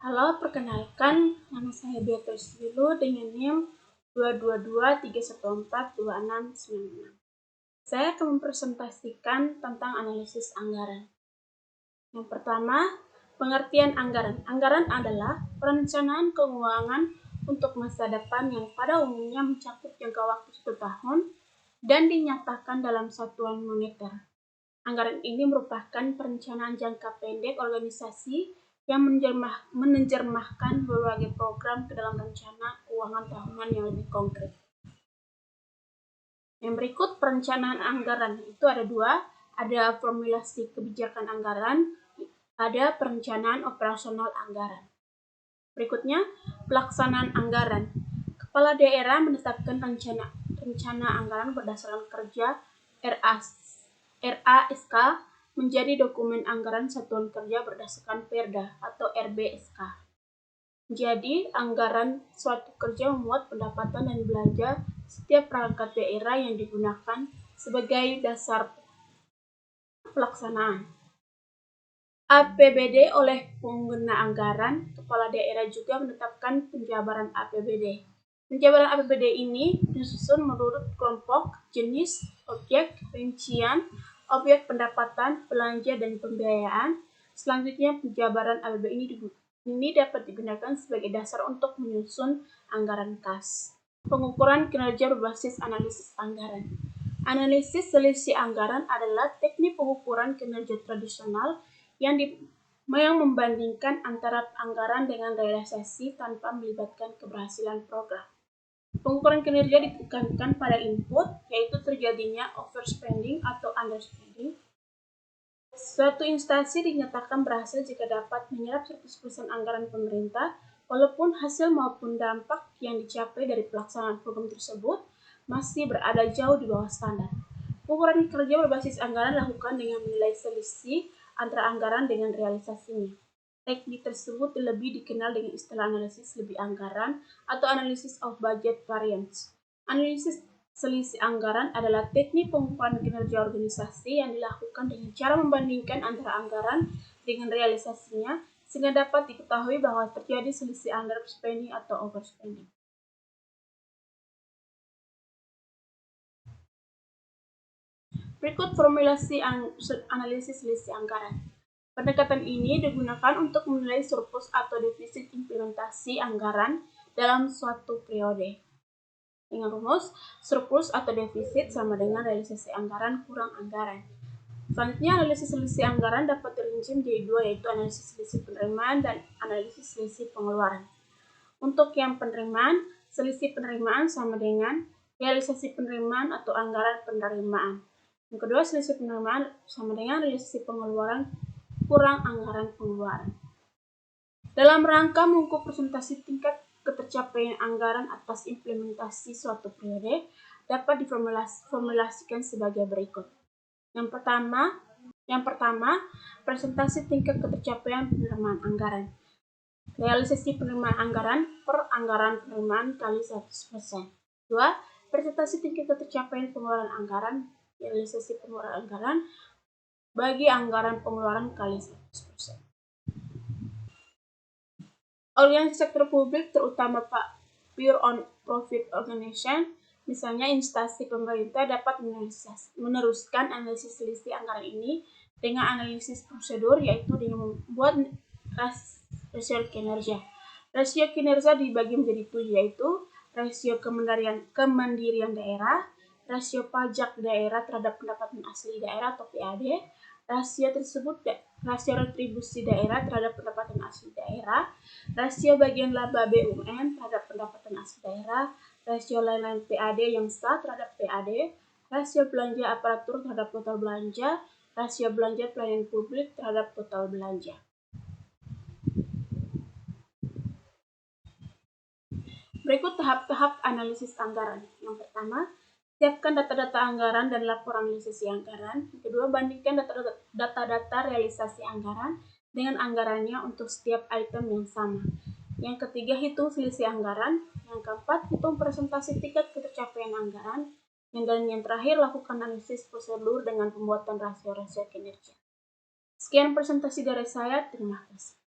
Halo, perkenalkan, nama saya Beatrice Wilu dengan NIM 22231426696. Saya akan mempresentasikan tentang analisis anggaran. Yang pertama, pengertian anggaran. Anggaran adalah perencanaan keuangan untuk masa depan yang pada umumnya mencakup jangka waktu 1 tahun dan dinyatakan dalam satuan moneter. Anggaran ini merupakan perencanaan jangka pendek organisasi yang menerjemahkan berbagai program ke dalam rencana keuangan tahunan yang lebih konkret. Yang berikut perencanaan anggaran itu ada dua, ada formulasi kebijakan anggaran, ada perencanaan operasional anggaran. Berikutnya, pelaksanaan anggaran. Kepala daerah menetapkan rencana anggaran berdasarkan kerja RASK menjadi dokumen anggaran satuan kerja berdasarkan Perda atau RBSK. Jadi, anggaran suatu kerja memuat pendapatan dan belanja setiap perangkat daerah yang digunakan sebagai dasar pelaksanaan. APBD oleh pengguna anggaran, kepala daerah juga menetapkan penjabaran APBD. Penjabaran APBD ini disusun menurut kelompok, jenis, objek, rincian, objek pendapatan, belanja, dan pembiayaan. Selanjutnya, penjabaran APBD ini dapat digunakan sebagai dasar untuk menyusun anggaran kas. Pengukuran kinerja berbasis analisis anggaran. Analisis selisih anggaran adalah teknik pengukuran kinerja tradisional yang membandingkan antara anggaran dengan realisasi tanpa melibatkan keberhasilan program. Pengukuran kinerja ditekankan pada input, yaitu terjadinya overspending atau underspending. Suatu instansi dinyatakan berhasil jika dapat menyerap 100% anggaran pemerintah, walaupun hasil maupun dampak yang dicapai dari pelaksanaan program tersebut masih berada jauh di bawah standar. Pengukuran kinerja berbasis anggaran dilakukan dengan menilai selisih antara anggaran dengan realisasinya. Teknik tersebut lebih dikenal dengan istilah analisis lebih anggaran atau analysis of budget variance. Analisis selisih anggaran adalah teknik pengukuran kinerja organisasi yang dilakukan dengan cara membandingkan antara anggaran dengan realisasinya sehingga dapat diketahui bahwa terjadi selisih underspending atau overspending. Berikut formulasi analisis selisih anggaran. Pendekatan ini digunakan untuk menilai surplus atau defisit implementasi anggaran dalam suatu periode. Dengan rumus, surplus atau defisit sama dengan realisasi anggaran kurang anggaran. Selanjutnya, analisis selisih anggaran dapat dirinci menjadi dua, yaitu analisis selisih penerimaan dan analisis selisih pengeluaran. Untuk yang penerimaan, selisih penerimaan sama dengan realisasi penerimaan atau anggaran penerimaan. Yang kedua, selisih penerimaan sama dengan realisasi pengeluaran kurang anggaran pengeluaran. Dalam rangka mengukur presentasi tingkat ketercapaian anggaran atas implementasi suatu periode dapat diformulasikan sebagai berikut. Yang pertama, presentasi tingkat ketercapaian penerimaan anggaran. Realisasi penerimaan anggaran per anggaran penerimaan kali 100%. 2. Presentasi tingkat ketercapaian pengeluaran anggaran. Realisasi pengeluaran anggaran bagi anggaran pengeluaran kali 100%. Organisasi sektor publik, terutama pure on profit organization, misalnya instansi pemerintah, dapat meneruskan analisis selisih anggaran ini dengan analisis prosedur, yaitu dengan membuat rasio kinerja. Rasio kinerja dibagi menjadi 7, yaitu rasio kemandirian daerah, rasio pajak daerah terhadap pendapatan asli daerah atau PAD, rasio retribusi daerah terhadap pendapatan asli daerah, rasio bagian laba BUMN terhadap pendapatan asli daerah, rasio lain-lain PAD yang sah terhadap PAD, rasio belanja aparatur terhadap total belanja, rasio belanja pelayanan publik terhadap total belanja. Berikut tahap-tahap analisis anggaran. Yang pertama, siapkan data-data anggaran dan laporan realisasi anggaran. Yang kedua, bandingkan data-data realisasi anggaran dengan anggarannya untuk setiap item yang sama. Yang ketiga, hitung selisih anggaran. Yang keempat, hitung presentasi tingkat ketercapaian anggaran. Dan yang terakhir, lakukan analisis prosedur dengan pembuatan rasio-rasio kinerja. Sekian presentasi dari saya, terima kasih.